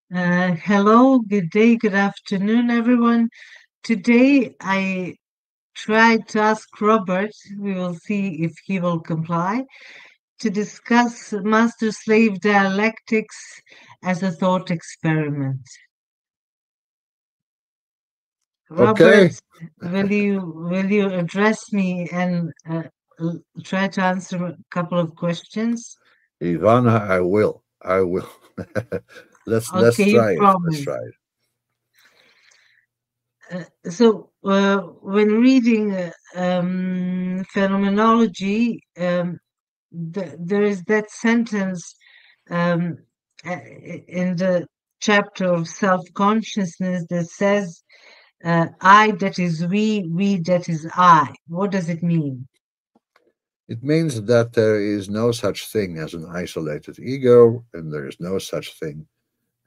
Hello, good day, good afternoon, everyone. Today I tried to ask Robert, we will see if he will comply, to discuss master slave dialectics as a thought experiment. Robert, Okay, will you address me and try to answer a couple of questions? Ivana, I will. I will. Let's Okay, you try it. Let's promise. try it. When reading phenomenology, there is that sentence um, in the chapter of self-consciousness that says, I that is we that is I. What does it mean? It means that there is no such thing as an isolated ego, and there is no such thing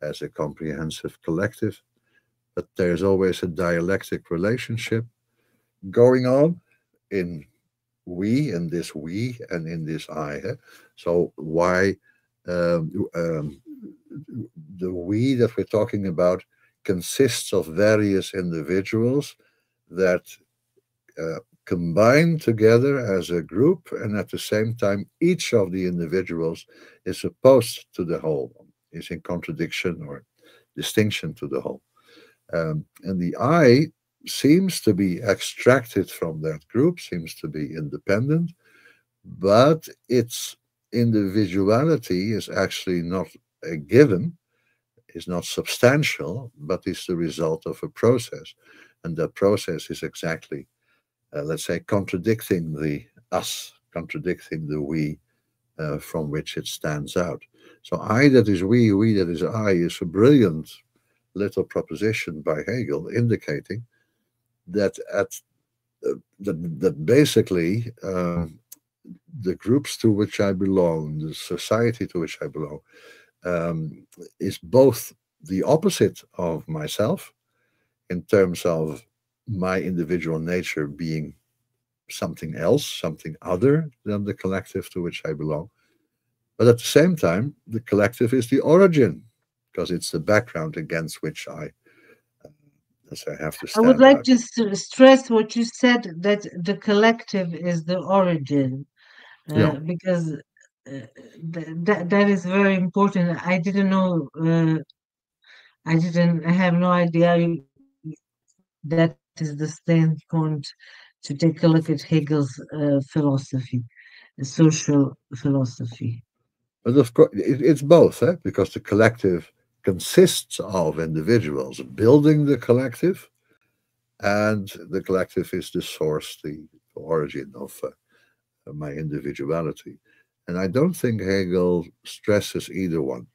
as a comprehensive collective, but there's always a dialectic relationship going on in we and in this I. So why the we that we're talking about consists of various individuals that combine together as a group, and at the same time, each of the individuals is opposed to the whole, is in contradiction or distinction to the whole. And the I seems to be extracted from that group, seems to be independent, but its individuality is actually not a given, is not substantial, but is the result of a process. And that process is exactly, let's say, contradicting the us, contradicting the we from which it stands out. So I that is we that is I is a brilliant little proposition by Hegel indicating that that basically the groups to which I belong, the society to which I belong, um, is both the opposite of myself in terms of my individual nature being something else, something other than the collective to which I belong. But at the same time, the collective is the origin because it's the background against which as I have to I would stand like out. to stress what you said, that the collective is the origin. Yeah. Because that is very important. I didn't I have no idea that is the standpoint to take a look at Hegel's philosophy, social philosophy. But of course, it's both, because the collective consists of individuals building the collective, and the collective is the source, the origin of my individuality. And I don't think Hegel stresses either one.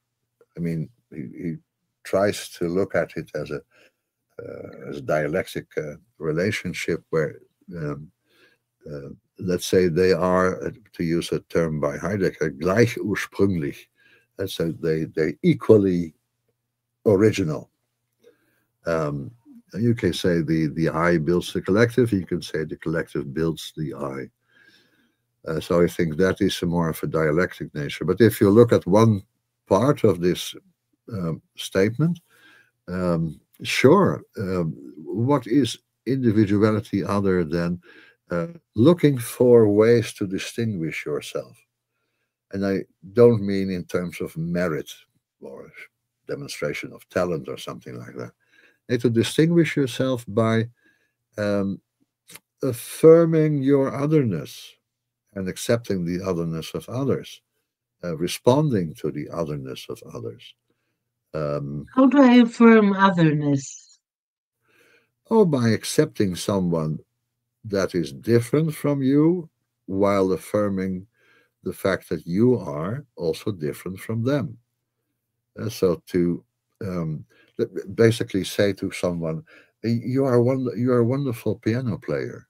I mean, he tries to look at it as a dialectic relationship where, um, let's say, they are, to use a term by Heidegger, gleich ursprünglich. And so they're equally original. Um, you can say the I builds the collective, you can say the collective builds the I. So I think that is more of a dialectic nature. But if you look at one part of this statement, sure, what is individuality other than looking for ways to distinguish yourself? And I don't mean in terms of merit or demonstration of talent or something like that. And to distinguish yourself by um, affirming your otherness and accepting the otherness of others, responding to the otherness of others. Um, How do I affirm otherness? or by accepting someone that is different from you while affirming the fact that you are also different from them. So to um, basically say to someone, you are a wonderful piano player,"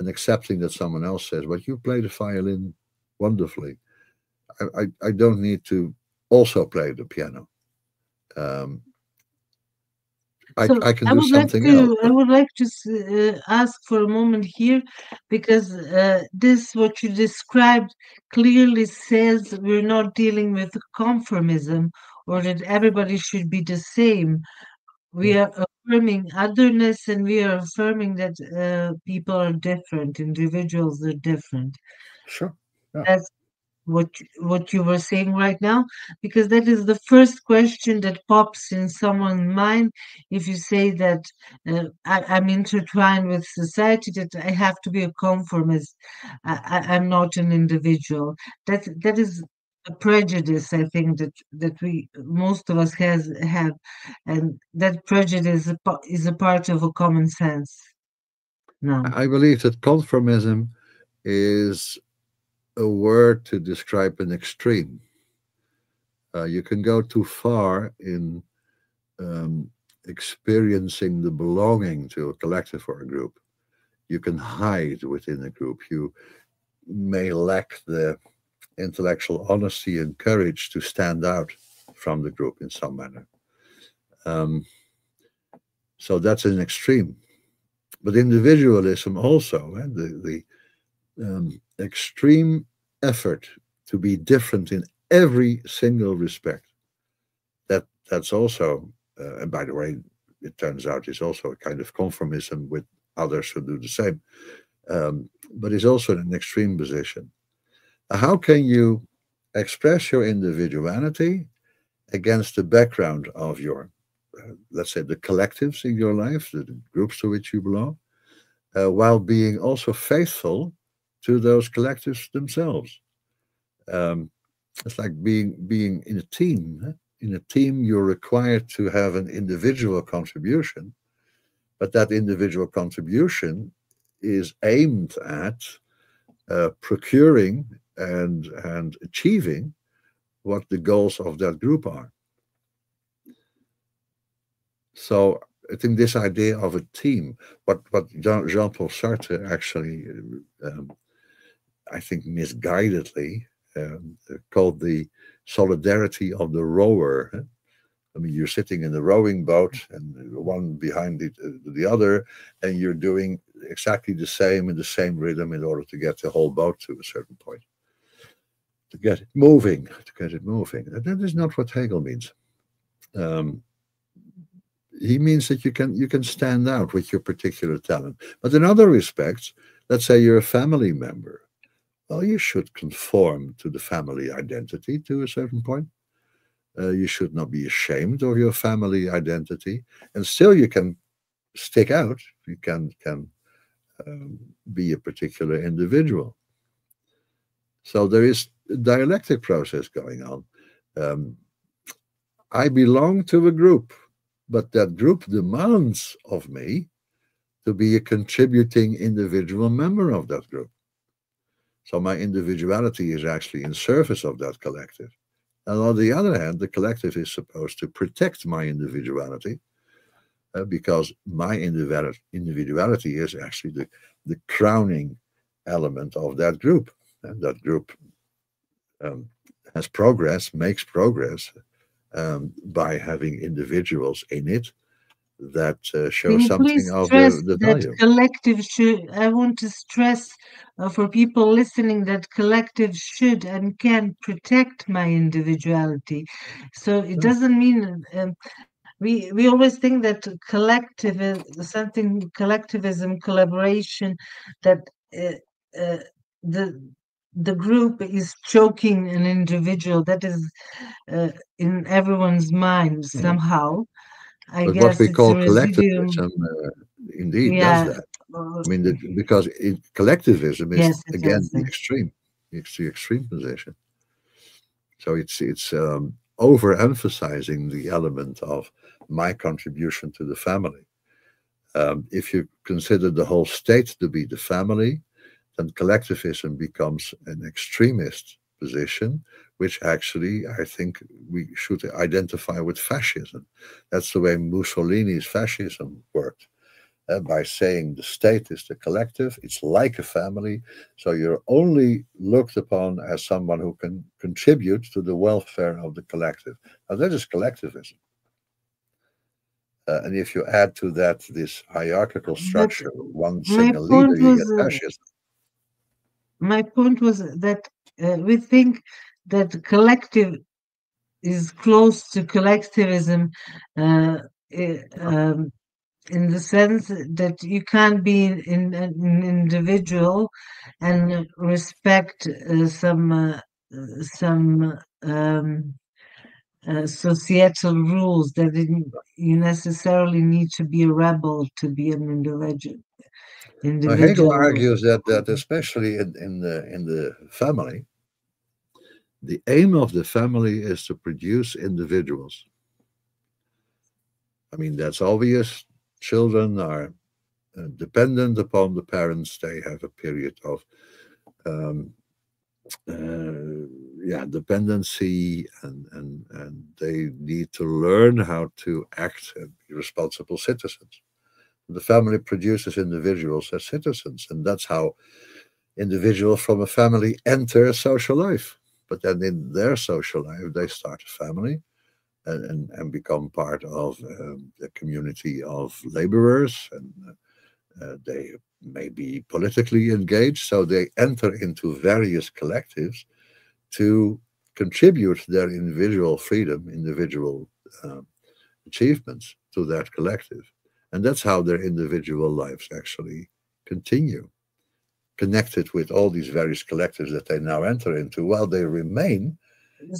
and accepting that someone else says, "But you play the violin wonderfully. I don't need to also play the piano. Um, I can do something else." I But would like to ask for a moment here, because this, what you described, clearly says we're not dealing with conformism or that everybody should be the same. We are affirming otherness, and we are affirming that people are different, individuals are different. Sure. Yeah. That's what you were saying right now, because that is the first question that pops in someone's mind. If you say that I'm intertwined with society, that I have to be a conformist, I'm not an individual. That is a prejudice, I think, that we most of us has have, and that prejudice is a part of a common sense now. I believe that conformism is a word to describe an extreme. You can go too far in um, experiencing the belonging to a collective or a group. You can hide within a group. You may lack the intellectual honesty and courage to stand out from the group in some manner. Um, so that's an extreme. But individualism also, the extreme effort to be different in every single respect. That's also, and by the way, it turns out is also a kind of conformism with others who do the same. But it's also an extreme position. How can you express your individuality against the background of your, let's say, the collectives in your life, the groups to which you belong, while being also faithful to those collectives themselves? Um, it's like being in a team. Huh? In a team, you're required to have an individual contribution, but that individual contribution is aimed at procuring and achieving what the goals of that group are. So I think this idea of a team, what Jean-Paul Sartre actually, I think misguidedly, called the solidarity of the rower. I mean, you're sitting in the rowing boat and one behind the other, and you're doing exactly the same in the same rhythm in order to get the whole boat to a certain point, to get it moving, to get it moving. And that is not what Hegel means. Um, he means that you can stand out with your particular talent. But in other respects, let's say you're a family member. Well, you should conform to the family identity to a certain point. You should not be ashamed of your family identity, and still you can stick out. You can be a particular individual. So there is a dialectic process going on. Um, I belong to a group, but that group demands of me to be a contributing individual member of that group. So my individuality is actually in service of that collective. And on the other hand, the collective is supposed to protect my individuality because my individuality is actually the crowning element of that group. And that group makes progress by having individuals in it that show Can you something please of stress the that value. collective should? I want to stress for people listening that collective should and can protect my individuality. So it Yeah. doesn't mean we always think that collective is something collectivism, collaboration, that uh, uh, the the group is choking an individual. That is in everyone's mind somehow. I But what guess we it's call a residuum. collectivism indeed does Yeah. that. I mean, because collectivism is Yes, it again does. the extreme. It's the extreme position. So it's overemphasizing the element of my contribution to the family. If you consider the whole state to be the family, then collectivism becomes an extremist position, which actually I think we should identify with fascism. That's the way Mussolini's fascism worked. By saying the state is the collective, it's like a family, so you're only looked upon as someone who can contribute to the welfare of the collective. Now, that is collectivism. And if you add to that this hierarchical But structure, one my single leader, point you was get fascism. my point was that we think that collective is close to collectivism, uh, i- Uh, um, in the sense that you can't be an individual and respect some societal rules that you necessarily need to be a rebel to be an Now Hegel individual. argues that especially in the family, the aim of the family is to produce individuals. I mean, that's obvious. Children are dependent upon the parents. They have a period of um, yeah, dependency, and they need to learn how to act and be responsible citizens. The family produces individuals as citizens, and that's how individuals from a family enter a social life. But then in their social life, they start a family and become part of the community of laborers, and they may be politically engaged. So they enter into various collectives to contribute their individual freedom, individual um, achievements to that collective. And that's how their individual lives actually continue, connected with all these various collectives that they now enter into, while they remain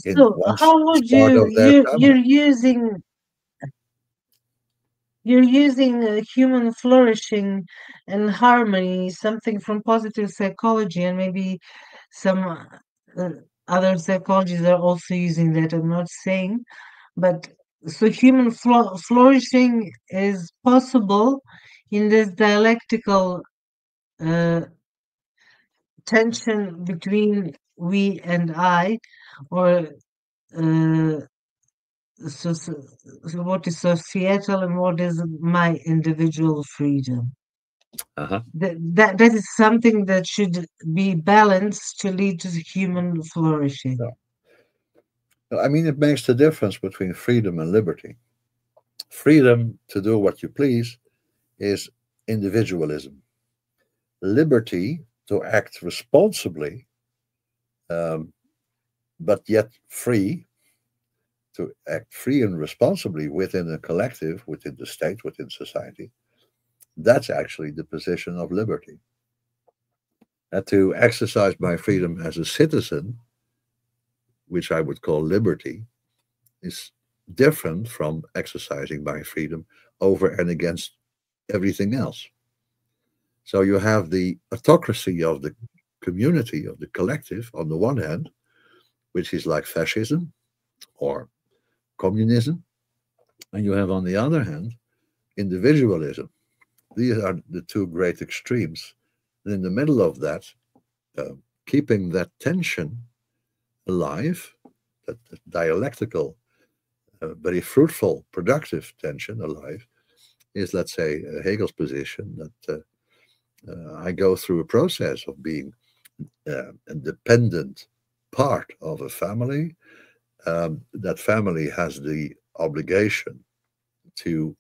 in So once how as would part you of their family. you're using human flourishing and harmony, something from positive psychology, and maybe some uh, other psychologies are also using that. I'm not saying, but so human flourishing is possible in this dialectical uh, tension between we and I, or uh, so what is societal and what is my individual freedom. Uh-huh. That is something that should be balanced to lead to human flourishing. No. No, I mean, it makes the difference between freedom and liberty. Freedom to do what you please is individualism. Liberty to act responsibly, um, but yet free, to act free and responsibly within a collective, within the state, within society. That's actually the position of liberty. And to exercise my freedom as a citizen, which I would call liberty, is different from exercising my freedom over and against everything else. So you have the autocracy of the community, of the collective, on the one hand, which is like fascism or communism. And you have, on the other hand, individualism. These are the two great extremes. And in the middle of that, uh, keeping that tension alive, that dialectical, very fruitful, productive tension alive, is, let's say, Hegel's position that I go through a process of being a dependent part of a family. That family has the obligation to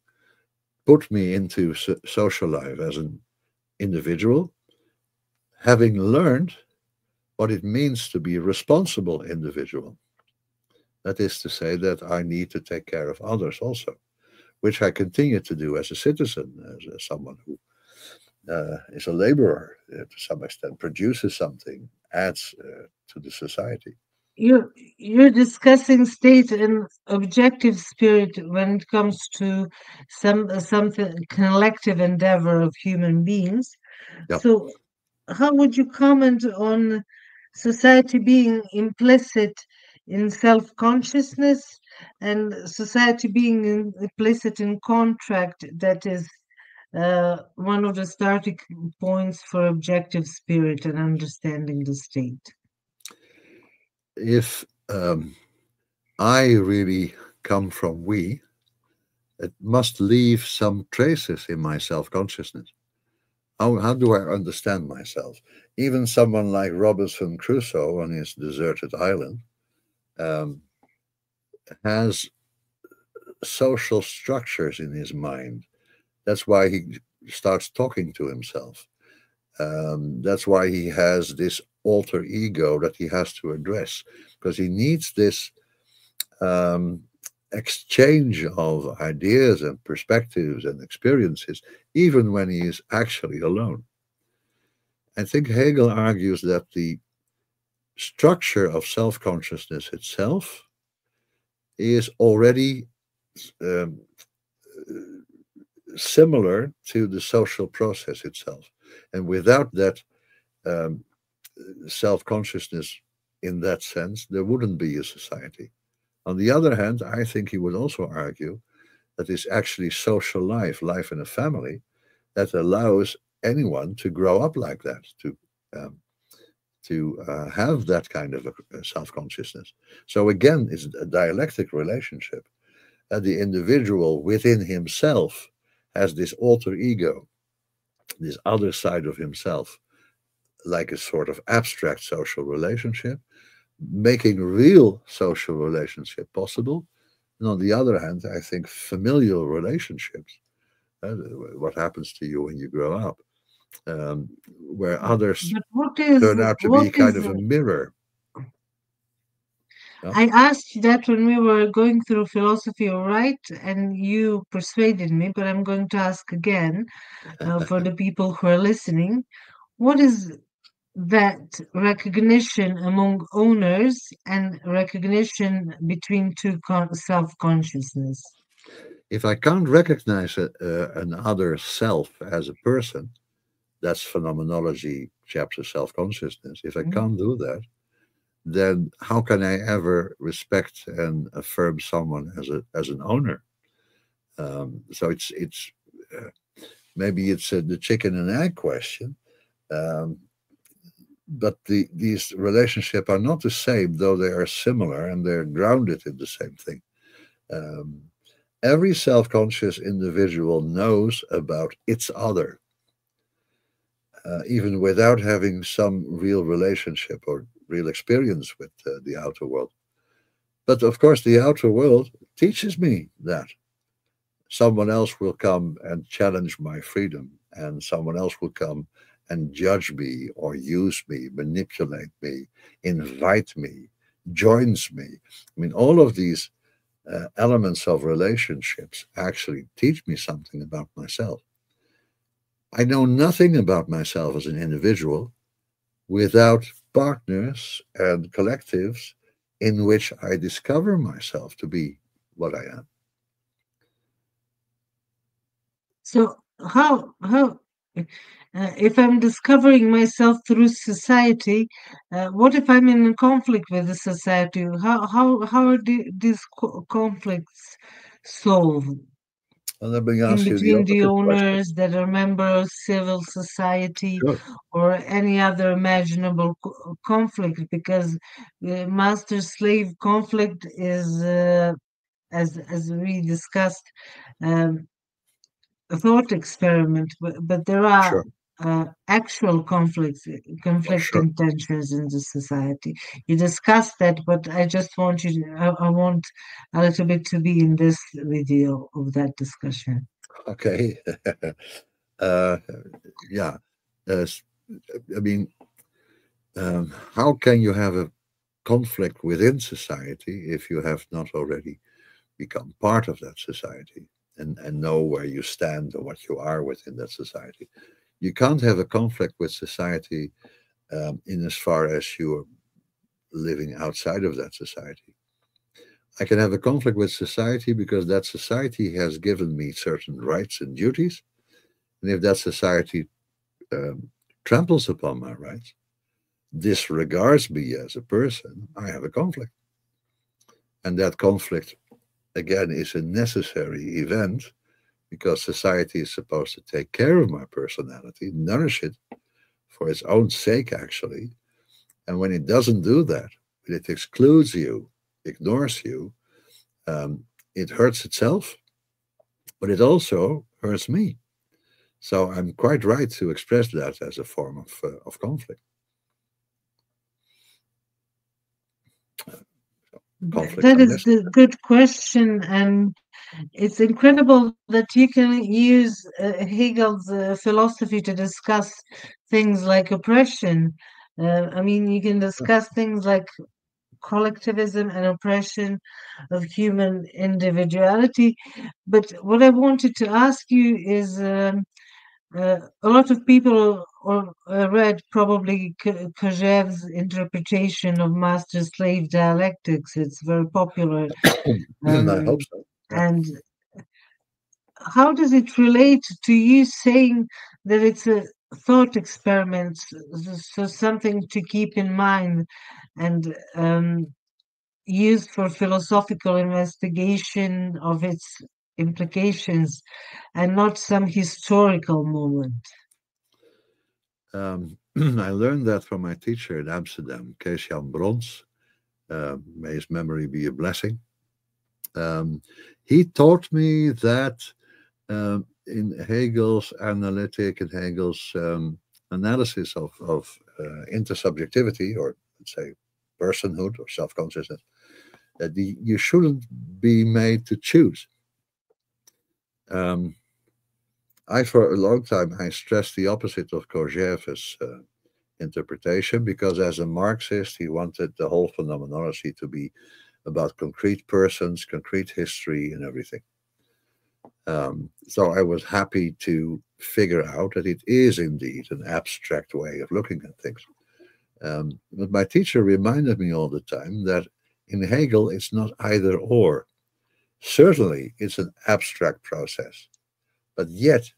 put me into social life as an individual, having learned what it means to be a responsible individual. That is to say, that I need to take care of others also, which I continue to do as a citizen, as someone who is a laborer to some extent, produces something, adds to the society. You're discussing state and objective spirit when it comes to something collective endeavor of human beings. Yeah. So how would you comment on society being implicit in self-consciousness and society being implicit in contract, that is one of the starting points for objective spirit and understanding the state? If I really come from we, it must leave some traces in my self consciousness. How do I understand myself? Even someone like Robinson Crusoe on his deserted island um, has social structures in his mind. That's why he starts talking to himself. That's why he has this alter ego that he has to address, because he needs this um, exchange of ideas and perspectives and experiences, even when he is actually alone. I think Hegel argues that the structure of self consciousness itself is already um, similar to the social process itself. And without that um, self consciousness in that sense, there wouldn't be a society. On the other hand, I think he would also argue that it's actually social life, life in a family, that allows anyone to grow up like that, um, to have that kind of a self consciousness. So again, it's a dialectic relationship. The individual within himself has this alter ego, this other side of himself, like a sort of abstract social relationship, making real social relationship possible. And on the other hand, I think familial relationships, what happens to you when you grow up, where others But what is turn out to what be kind is of a mirror. Yeah? I asked you that when we were going through philosophy, all right, and you persuaded me, but I'm going to ask again for the people who are listening. What is that recognition among owners and recognition between two self-consciousness? If I can't recognize another self as a person, that's phenomenology, chapter self consciousness. If I Mm. can't do that, then how can I ever respect and affirm someone as an owner? So it's maybe it's the chicken and egg question, um, but these relationships are not the same, though they are similar and they're grounded in the same thing. Um, every self-conscious individual knows about its other, even without having some real relationship or real experience with the outer world. But of course, the outer world teaches me that someone else will come and challenge my freedom, and someone else will come and judge me or use me, manipulate me, invite me, joins me. I mean, all of these elements of relationships actually teach me something about myself. I know nothing about myself as an individual without partners and collectives in which I discover myself to be what I am. So how if I'm discovering myself through society, what if I'm in a conflict with the society? How are these conflicts solved And let me in ask you the between the opposite question. owners that are members of civil society Sure. or any other imaginable conflict? Because the master-slave conflict is, as we discussed, um, a thought experiment, but there are Sure. actual conflicts, Oh, sure. conflicting tensions in the society. You discussed that, but I just want you to, I want a little bit to be in this video of that discussion. Okay. uh, yeah. Uh, s- I mean, how can you have a conflict within society if you have not already become part of that society and know where you stand or what you are within that society? You can't have a conflict with society in as far as you're living outside of that society. I can have a conflict with society because that society has given me certain rights and duties. And if that society um, tramples upon my rights, disregards me as a person, I have a conflict. And that conflict, again, is a necessary event because society is supposed to take care of my personality, nourish it for its own sake, actually. And when it doesn't do that, when it excludes you, ignores you, um, it hurts itself, but it also hurts me. So I'm quite right to express that as a form of conflict. Conflicts That are is the necessary. good question, and it's incredible that you can use Hegel's philosophy to discuss things like oppression. I mean, you can discuss things like collectivism and oppression of human individuality. But what I wanted to ask you is a lot of people read probably Korzhev's interpretation of master-slave dialectics. It's very popular. I hope Um, so. Yeah. and how does it relate to you saying that it's a thought experiment, so something to keep in mind and used for philosophical investigation of its implications and not some historical moment? I learned that from my teacher in Amsterdam, Kees Jan Brons. May his memory be a blessing. He taught me that in Hegel's analytic and Hegel's analysis of intersubjectivity, or let's say personhood or self-consciousness, that you shouldn't be made to choose. Um, for a long time, I stressed the opposite of Kojève's interpretation, because as a Marxist, he wanted the whole phenomenology to be about concrete persons, concrete history, and everything. So I was happy to figure out that it is indeed an abstract way of looking at things. But my teacher reminded me all the time that in Hegel, it's not either or. Certainly, it's an abstract process, but yet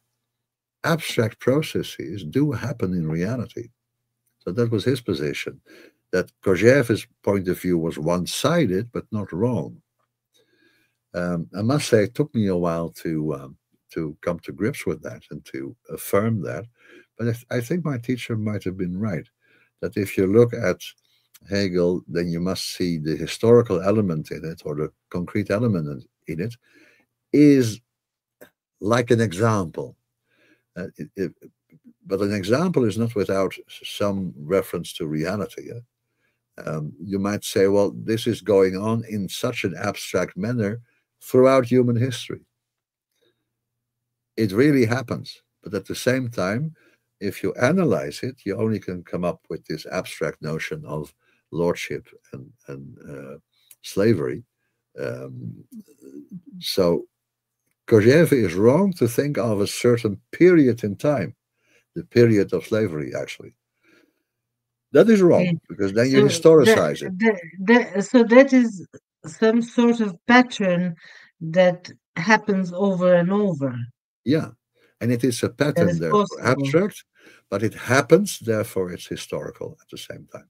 abstract processes do happen in reality. So that was his position, that Kojève's point of view was one-sided, but not wrong. I must say, it took me a while to come to grips with that and to affirm that. But I think my teacher might have been right, that if you look at Hegel, then you must see the historical element in it, or the concrete element in it, is like an example. But an example is not without some reference to reality. You might say, well, this is going on in such an abstract manner throughout human history. It really happens. But at the same time, if you analyze it, you only can come up with this abstract notion of lordship and slavery. Um, so Kojève is wrong to think of a certain period in time, the period of slavery, actually. That is Okay. wrong, because then you So historicize it. that is some sort of pattern that happens over and over. Yeah. And it is a That pattern, is therefore possible. abstract, but it happens, therefore it's historical at the same time.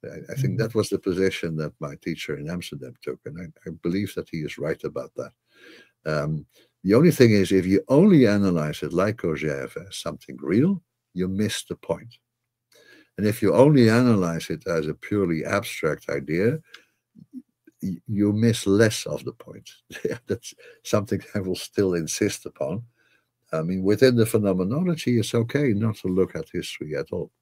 I think Mhm. that was the position that my teacher in Amsterdam took, and I believe that he is right about that. Um, the only thing is, if you only analyze it like Kojève as something real, you miss the point. And if you only analyze it as a purely abstract idea, you miss less of the point. That's something I will still insist upon. I mean, within the phenomenology, it's okay not to look at history at all.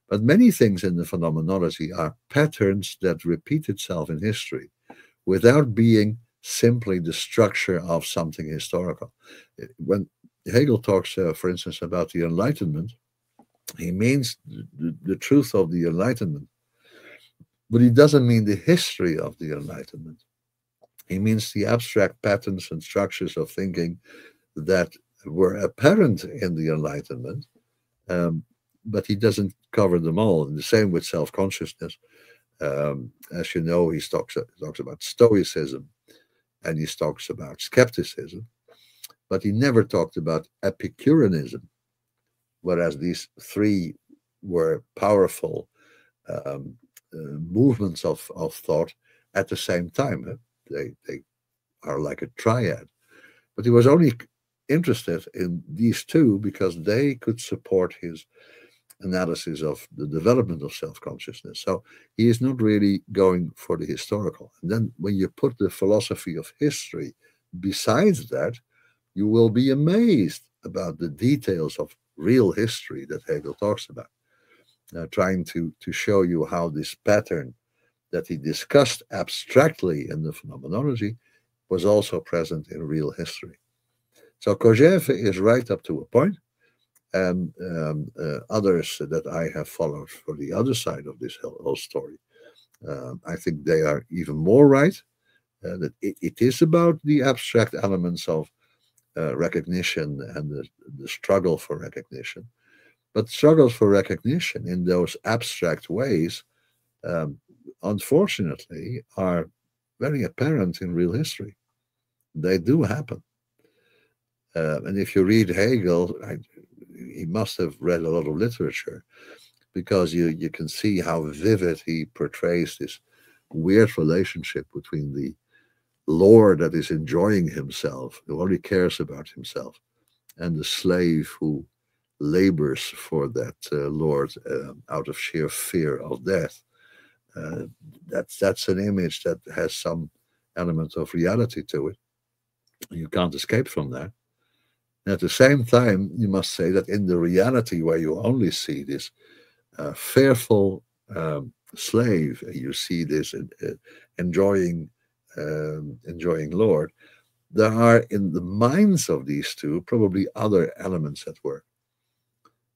But many things in the phenomenology are patterns that repeat itself in history without being simply the structure of something historical. When Hegel talks, for instance, about the Enlightenment, he means the truth of the Enlightenment, but he doesn't mean the history of the Enlightenment. He means the abstract patterns and structures of thinking that were apparent in the Enlightenment, um, but he doesn't cover them all. And the same with self-consciousness. As you know, talks about Stoicism, and he talks about skepticism, but he never talked about Epicureanism, whereas these three were powerful um, movements of thought at the same time. They are like a triad. But he was only interested in these two because they could support his analysis of the development of self-consciousness. So he is not really going for the historical. And then when you put the philosophy of history besides that, you will be amazed about the details of real history that Hegel talks about, trying to show you how this pattern that he discussed abstractly in the phenomenology was also present in real history. So Kojève is right up to a point, and others that I have followed for the other side of this whole story I think they are even more right, that it is about the abstract elements of recognition and the struggle for recognition. But struggles for recognition in those abstract ways, um, unfortunately, are very apparent in real history. They do happen. And if you read Hegel, he must have read a lot of literature, because you can see how vivid he portrays this weird relationship between the lord that is enjoying himself, who only cares about himself, and the slave who labors for that lord out of sheer fear of death. Uh, that's an image that has some element of reality to it. You can't escape from that. And at the same time, you must say that in the reality where you only see this fearful slave, you see this enjoying enjoying Lord, there are in the minds of these two probably other elements at work.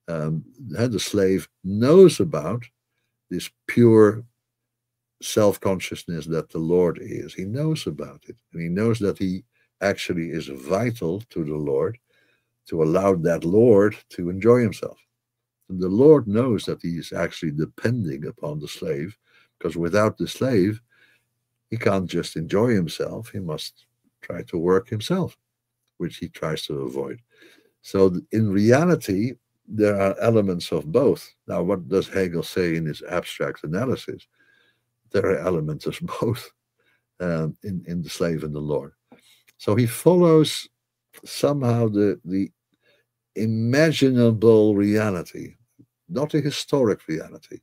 The slave knows about this pure self-consciousness that the Lord is. He knows about it, and he knows that he actually is vital to the Lord, to allow that Lord to enjoy himself. And the Lord knows that he is actually depending upon the slave, because without the slave, he can't just enjoy himself. He must try to work himself, which he tries to avoid. So in reality, there are elements of both. Now, what does Hegel say in his abstract analysis? There are elements of both in the slave and the Lord. So he follows somehow the imaginable reality, not a historic reality.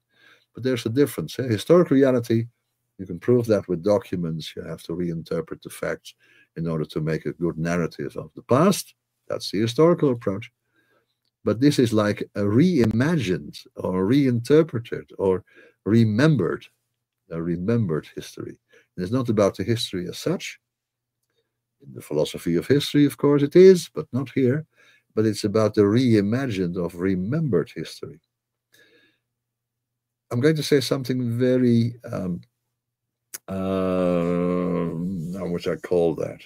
But there's a difference. Historic reality, you can prove that with documents. You have to reinterpret the facts in order to make a good narrative of the past. That's the historical approach. But this is like a reimagined or reinterpreted or remembered, a remembered history. And it's not about the history as such. In the philosophy of history, of course, it is, but not here. But it's about the reimagined of remembered history. I'm going to say something very, how would I call that?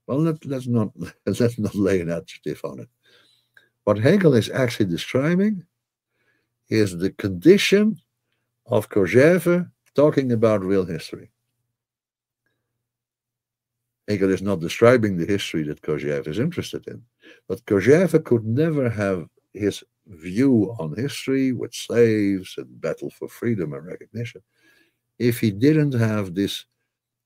Well, let's not let's not lay an adjective on it. What Hegel is actually describing is the condition of Kojève talking about real history. Hegel is not describing the history that Kojève is interested in, but Kojève could never have his view on history with slaves and battle for freedom and recognition if he didn't have this,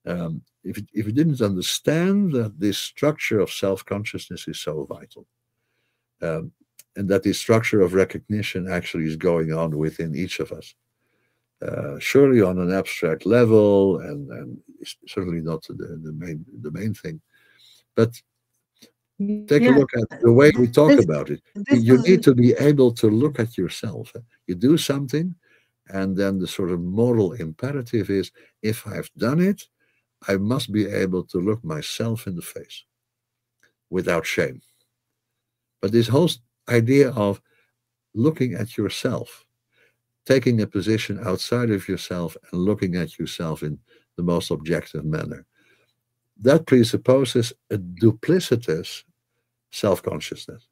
if he didn't understand that this structure of self-consciousness is so vital, and that this structure of recognition actually is going on within each of us, surely on an abstract level, and certainly not the main thing, but take a Yeah, look at the way we talk this about it. this You is need to be able to look at yourself. You do something, and then the sort of moral imperative is, if I've done it, I must be able to look myself in the face without shame. But this whole idea of looking at yourself, taking a position outside of yourself and looking at yourself in the most objective manner, that presupposes a duplicitous self-consciousness.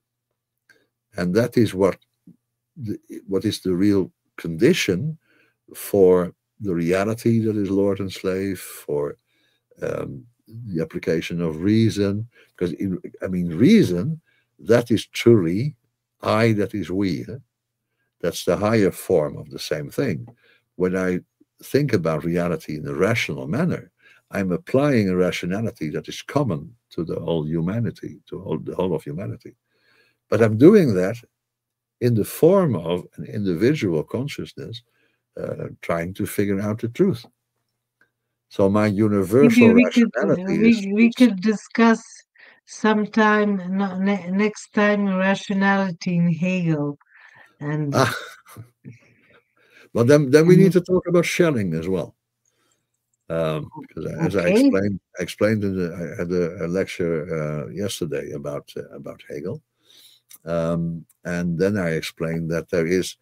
And that is what is the real condition for the reality that is Lord and slave, for the application of reason. Because, reason, that is truly I, that is we. That's the higher form of the same thing. When I think about reality in a rational manner, I'm applying a rationality that is common to the whole humanity, to the whole of humanity. But I'm doing that in the form of an individual consciousness trying to figure out the truth. So my maybe universal we could rationality we could discuss sometime next time rationality in Hegel and ah, well, then we need and to talk about Schelling as well. Because as okay. I explained I had a lecture yesterday about Hegel, and then I explained that there is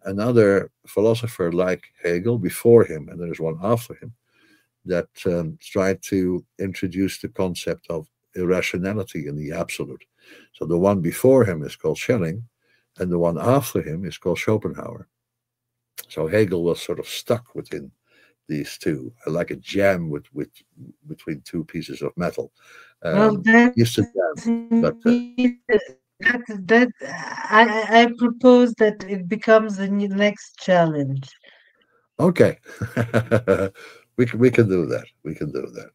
another philosopher like Hegel before him, and there's one after him, that tried to introduce the concept of irrationality in the absolute. So the one before him is called Schelling, and the one after him is called Schopenhauer. So Hegel was sort of stuck within these two, like a jam between two pieces of metal. Well, Used to that's jam, but indeed that I propose that it becomes the next challenge. okay, we can do that. We can do that.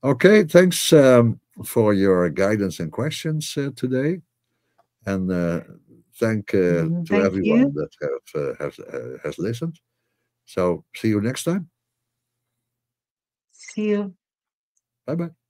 Okay, thanks for your guidance and questions today, and thank to Thank everyone you. that has listened. So see you next time. See you. Bye bye.